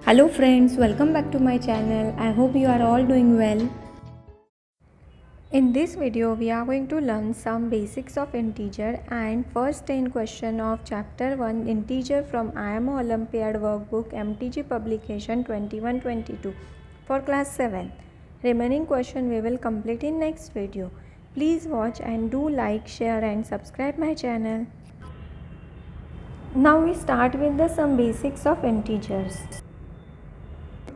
Hello friends, welcome back to my channel. I hope you are all doing well. In this video, we are going to learn some basics of integer and first 10 question of chapter 1 integer from IMO Olympiad workbook MTG publication 21-22 for class 7. Remaining question we will complete in next video. Please watch and do like, share and subscribe my channel. Now we start with the some basics of integers.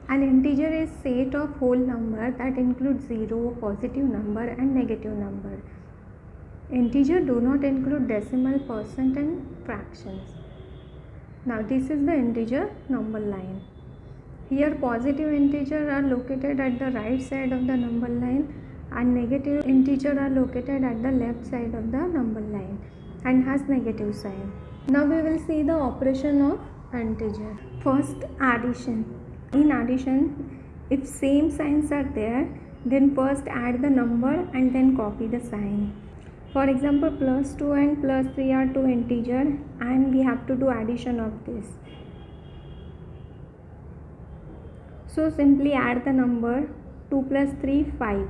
An integer is set of whole number that includes 0, positive number and negative number. Integer do not include decimal, percent and fractions. Now this is the integer number line. Here positive integer are located at the right side of the number line and negative integer are located at the left side of the number line and has negative sign. Now we will see the operation of integer. First, addition. In addition, if same signs are there, then first add the number and then copy the sign. For example, plus 2 and plus 3 are two integer and we have to do addition of this. So simply add the number 2 plus 3 5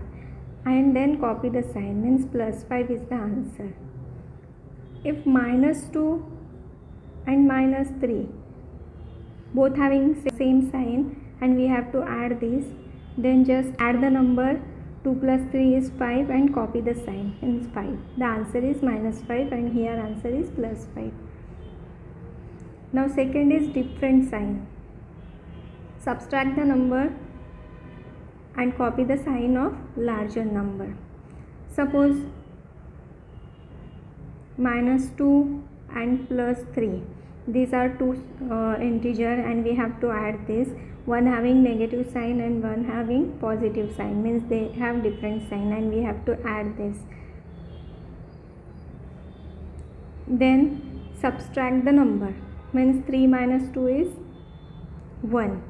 and then copy the sign, means plus 5 is the answer. If minus 2 and minus 3 both having same sign and we have to add this, then just add the number 2 plus 3 is 5 and copy the sign, means 5. The answer is minus 5 and here answer is plus 5. Now second is different sign. Subtract the number and copy the sign of larger number. Suppose minus 2 and plus 3. These are two integer and we have to add this. One having negative sign and one having positive sign, means they have different sign and we have to add this. Then subtract the number, means 3 minus 2 is 1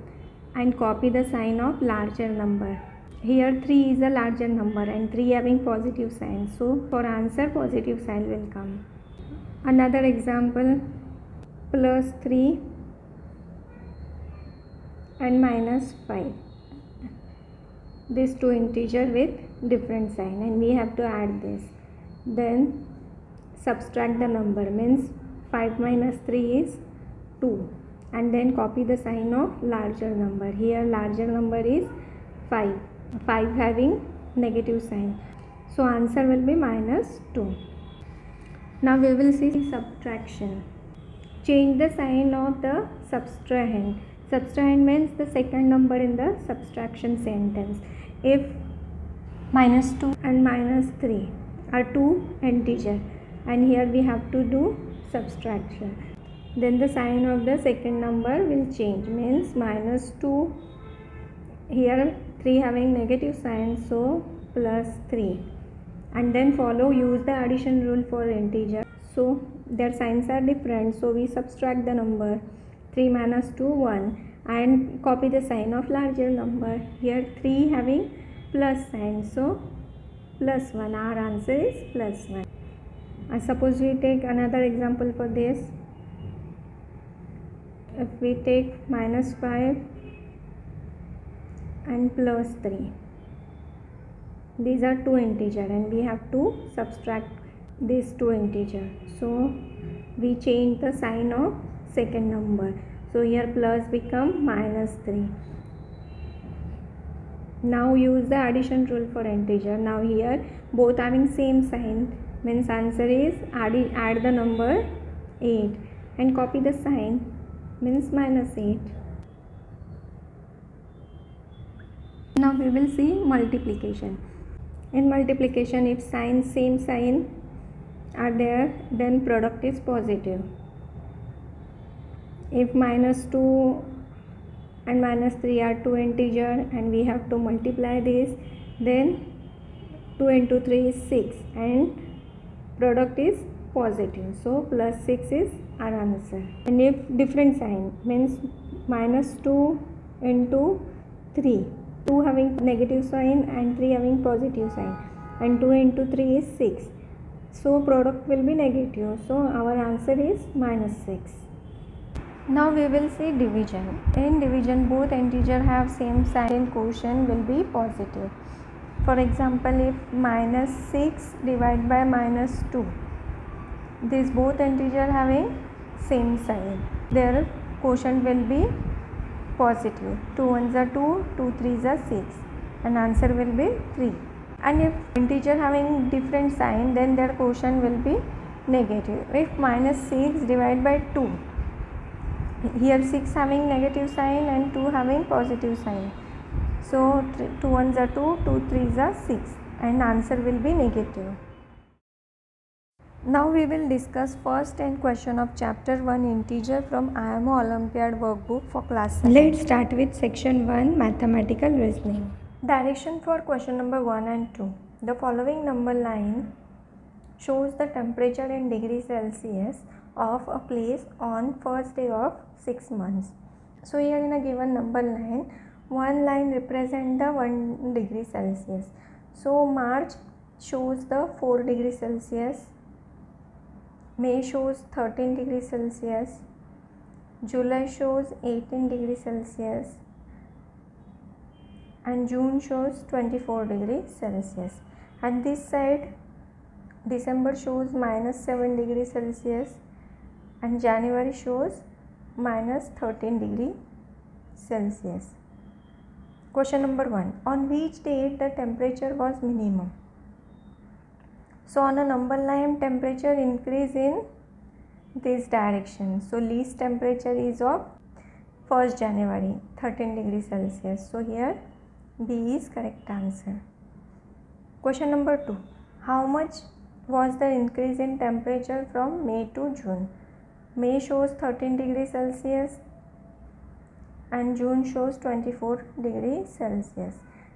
and copy the sign of larger number. Here 3 is a larger number and 3 having positive sign, so for answer positive sign will come. Another example, plus 3 and minus 5. These two integer with different sign and we have to add this. Then subtract the number, means 5 minus 3 is 2 and then copy the sign of larger number. Here larger number is 5 having negative sign, so answer will be minus 2. Now we will see subtraction. Change the sign of the subtrahend. Subtrahend means the second number in the subtraction sentence. If minus 2 and minus 3 are two integer and here we have to do subtraction, then the sign of the second number will change, means minus 2, here 3 having negative sign, so plus 3 and then use the addition rule for integer. So their signs are different, so we subtract the number 3 minus 2 1 and copy the sign of larger number. Here 3 having plus sign, so plus 1. Our answer is plus 1. And suppose we take another example for this. If we take minus 5 and plus 3, these are two integer and we have to subtract these two integer, so we change the sign of second number, so here plus become minus 3. Now use the addition rule for integer. Now here both having same sign, means answer is add the number 8 and copy the sign, means minus 8. Now we will see multiplication. In multiplication, if same sign are there, then product is positive. If minus 2 and minus 3 are two integer and we have to multiply this, then 2 into 3 is 6 and product is positive, so plus 6 is our answer. And if different sign, means minus 2 into 3, 2 having negative sign and 3 having positive sign, and 2 into 3 is 6, so product will be negative, so our answer is minus 6. Now we will see division. In division, both integer have same sign and quotient will be positive. For example, if minus 6 divided by minus 2, these both integer having same sign, their quotient will be positive. 2 ones are 2, 2 threes are 6, and answer will be 3. And if integer having different sign, then their quotient will be negative. If minus 6 divided by 2, here 6 having negative sign and 2 having positive sign, so 2 ones are 2, 2 threes are 6, and answer will be negative. Now we will discuss first and question of chapter 1 integer from IMO Olympiad workbook for class 7. Let's start with section 1 mathematical reasoning. Direction for question number 1 and 2. The following number line shows the temperature in degree Celsius of a place on first day of 6 months. So here in a given number line, one line represent the 1 degree Celsius. So March shows the 4 degree Celsius, May shows 13 degree Celsius, July shows 18 degree Celsius, and June shows 24 degree Celsius. And this side, December shows minus 7 degree Celsius, and January shows minus 13 degree Celsius. Question number 1. On which date the temperature was minimum? So on a number line, temperature increase in this direction. So least temperature is of 1st January, 13 degree Celsius. So here B is correct answer. Question number 2. How much was the increase in temperature from May to June? May shows 13 degree Celsius and June shows 24 degree Celsius,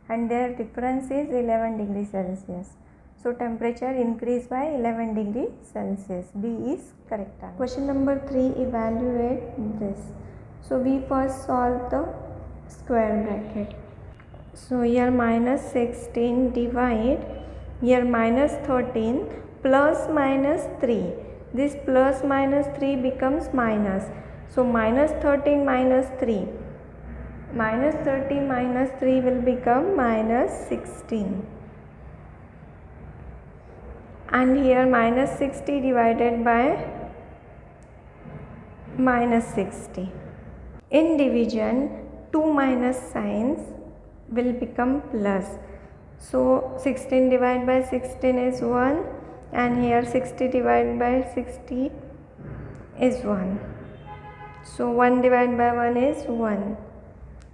and their difference is 11 degree Celsius. So temperature increased by 11 degree Celsius. B is correct answer. Question number 3. Evaluate this. So we first solve the square bracket. So here minus 16 divide, here minus 13 plus minus 3. This plus minus 3 becomes minus. So minus 13 minus 3. Minus 13 minus 3 will become minus 16. And here minus 60 divided by minus 60. In division, 2 minus signs will become plus. So 16 divided by 16 is 1, and here 60 divided by 60 is 1. So 1 divided by 1 is 1.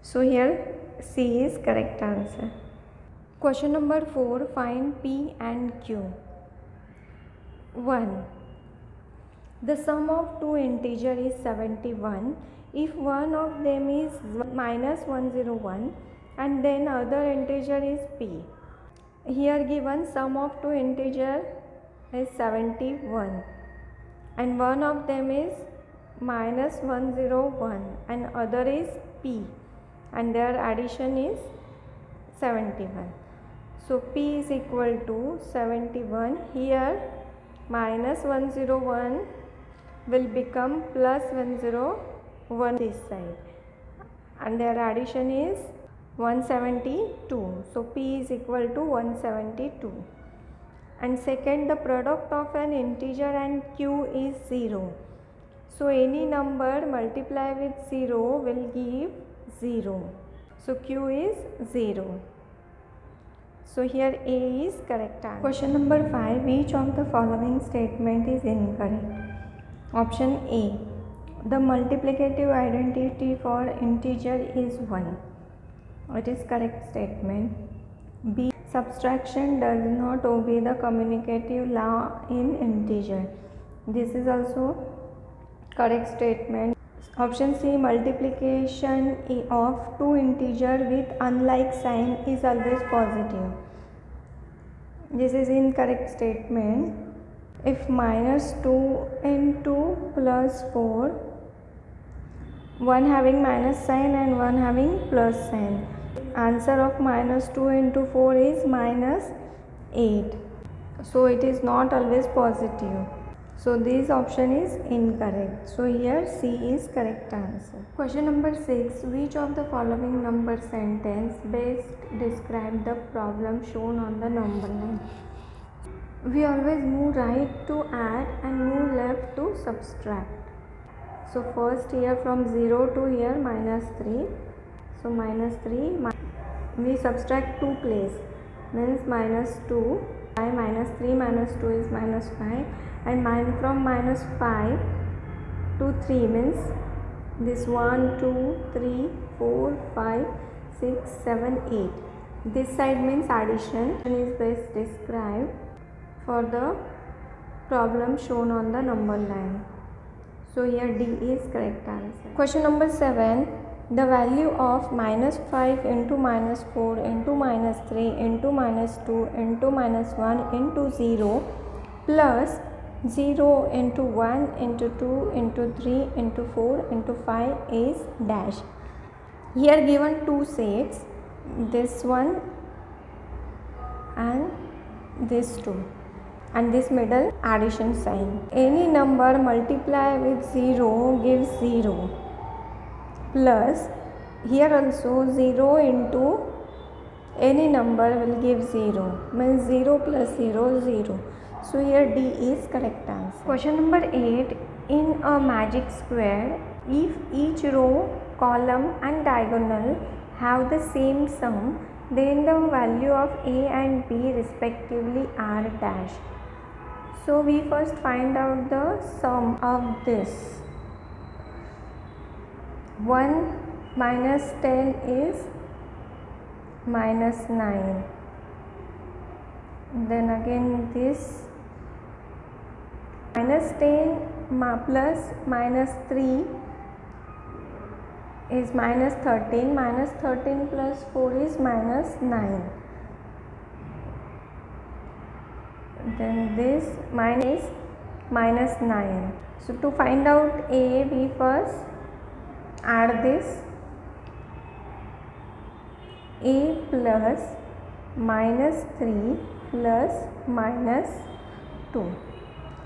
So here C is correct answer. Question number 4. Find P and Q. 1. The sum of two integers is 71 if one of them is minus 101 and then other integer is P. Here given sum of two integers is 71 and one of them is minus 101 and other is P, and their addition is 71. So P is equal to 71. Here minus 101 will become plus 101 this side, and their addition is 172. So P is equal to 172. And second, the product of an integer and Q is 0. So any number multiply with 0 will give 0. So Q is 0. So here A is correct answer. Question number 5. Which of the following statement is incorrect? Option A. The multiplicative identity for integer is 1. It is correct statement. B. Subtraction does not obey the commutative law in integer. This is also correct statement. Option C. Multiplication of two integers with unlike sign is always positive. This is incorrect statement. If minus 2 into plus 4, one having minus sign and one having plus sign, answer of minus 2 into 4 is minus 8. So it is not always positive. So this option is incorrect. So here C is correct answer. Question number 6. Which of the following number sentence best describe the problem shown on the number line? We always move right to add and move left to subtract. So first here from 0 to here -3. So -3, we subtract 2 place, means -2. 5 -3 -2 is -5, and from -5 to 3 means this 1 2 3 4 5 6 7 8. This side means addition is best described for the problem shown on the number line. So here D is correct answer. Question number 7. The value of -5 into -4 into -3 into -2 into -1 into 0 plus 0 into 1 into 2 into 3 into 4 into 5 is dash. Here given two sets, this one and this two, and this middle addition sign. Any number multiply with 0 gives 0, plus here also 0 into any number will give 0, means 0 plus 0 0. So here D is correct answer. Question number 8. In a magic square, if each row, column and diagonal have the same sum, then the value of A and B respectively are dash. So we first find out the sum of this. 1 minus 10 is -9. Then again this -10 plus -3 is -13. -13 plus 4 is -9. Then this minus -9. So to find out A, we first add this. A plus -3 plus -2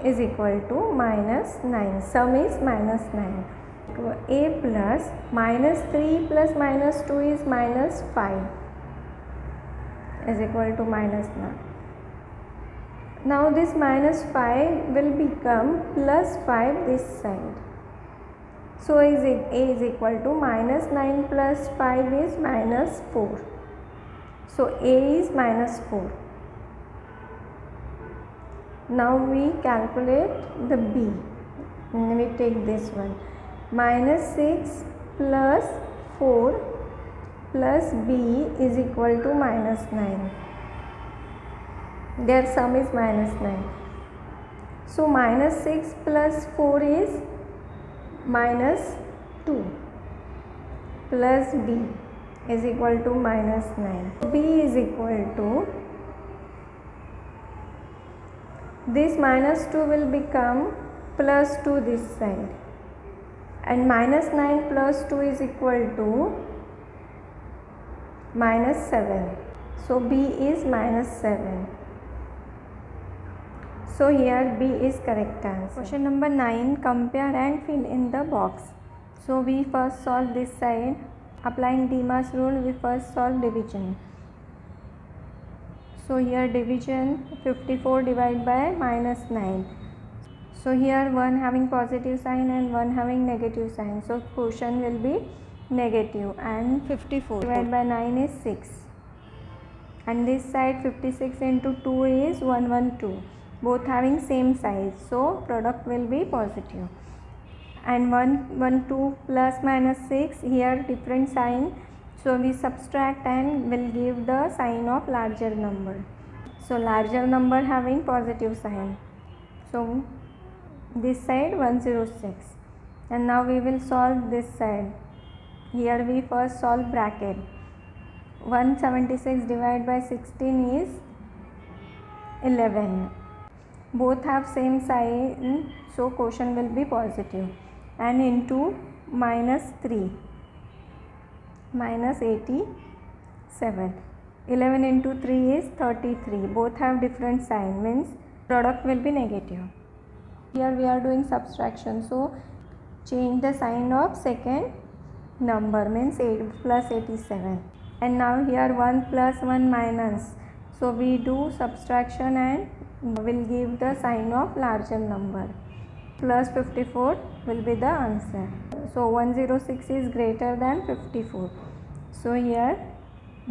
is equal to -9. Sum is -9. A plus -3 plus -2 is -5 is equal to -9. Now this -5 will become +5 this side. So A is equal to -9 plus 5 is -4. So A is -4. Now we calculate the B. We take this one. -6 plus 4 plus B is equal to -9. Their sum is -9. So -6 plus 4 is -2 plus B is equal to -9. B is equal to, this -2 will become +2 this side, and -9 plus 2 is equal to -7. So B is -7. So here B is correct answer. Question number 9. Compare and fill in the box. So we first solve this side. Applying DEMAS rule, we first solve division. So here division 54 divided by -9. So here one having positive sign and one having negative sign. So quotient will be negative, and 54 divided by 9 is 6. And this side 56 into 2 is 112. Both having same size, so product will be positive. And 112 plus -6, here different sign, so we subtract and will give the sign of larger number. So larger number having positive sign, so this side 106. And now we will solve this side. Here we first solve bracket. 176 divided by 16 is 11. Both have same sign, so quotient will be positive. And into -3 -87. 11 into 3 is 33. Both have different sign, means product will be negative. Here we are doing subtraction, so change the sign of second number, means 8 plus 87. And now here 1 plus 1 minus, so we do subtraction and will give the sign of larger number. Plus 54 will be the answer. So 106 is greater than 54. So here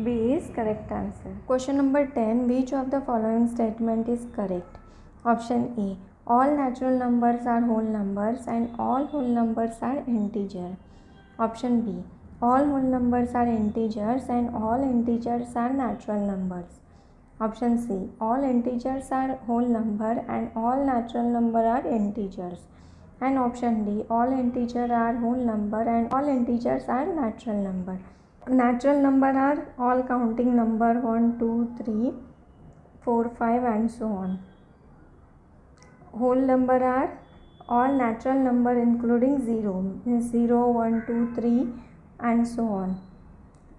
B is correct answer. Question number 10. Which of the following statement is correct? Option A. All natural numbers are whole numbers and all whole numbers are integer. Option B. All whole numbers are integers and all integers are natural numbers. Option C. All integers are whole number and all natural number are integers. And option D. All integers are whole number and all integers are natural number. Natural number are all counting number 1, 2, 3, 4, 5 and so on. Whole number are all natural number including 0, means 0, 1, 2, 3 and so on.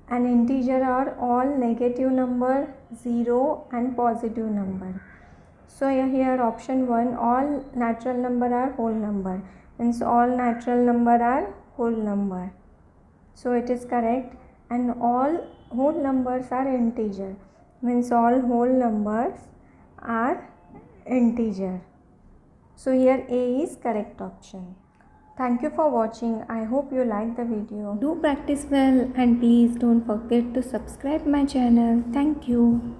And integer are all negative number, 0 and positive number. So here option 1, all natural number are whole number, means all natural number are whole number. So it is correct. And all whole numbers are integer, means all whole numbers are integer. So here A is correct option. Thank you for watching. I hope you liked the video. Do practice well and please don't forget to subscribe my channel. Thank you.